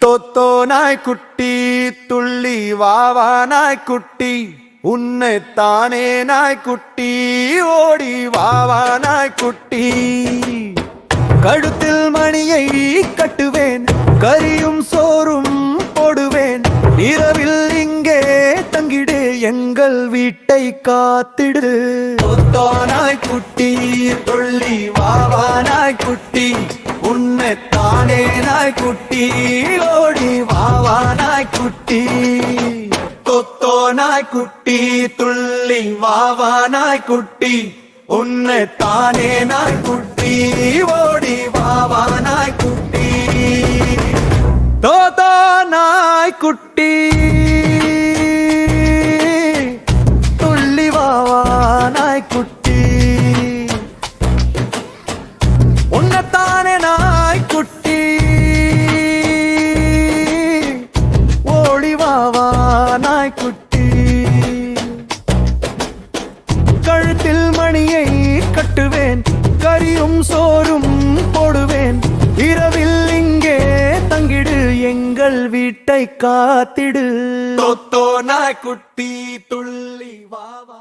தோத்தோ நாய்க்குட்டி துள்ளி வாவா நாய்க்குட்டி உன்னைத்தானே நாய்க்குட்டி ஓடி வாவா நாய்க்குட்டி கழுத்தில் மணியை கட்டுவேன் கரியும் சோறும் போடுவேன் இரவில் இங்கே தங்கிடு எங்கள் வீட்டை காத்திடு தோத்தோ நாய்க்குட்டி துள்ளி வாவா நாய்க்குட்டி உன்னைத்தானே நாய்க்குட்டி ஓடி வாவா நாய்க்குட்டி தொத்தோ நாய்க்குட்டி துள்ளி வாவா நாய்க்குட்டி உன்னைத்தானே நாய்க்குட்டி ஓடி வாவா நாய்க்குட்டி தோத்தோ நாய்க்குட்டி துள்ளி வாவா நாய்க்குட்டி உன்னைத்தானே நாய்க்குட்டி ஓடி வாவா நாய்க்குட்டி கழுத்தில் மணியை கட்டுவேன் கரியும் சோறும் போடுவேன் இரவில் இங்கே தங்கிடு எங்கள் வீட்டை காத்திடு தொத்தோ நாய்க்குட்டி துள்ளி வாவா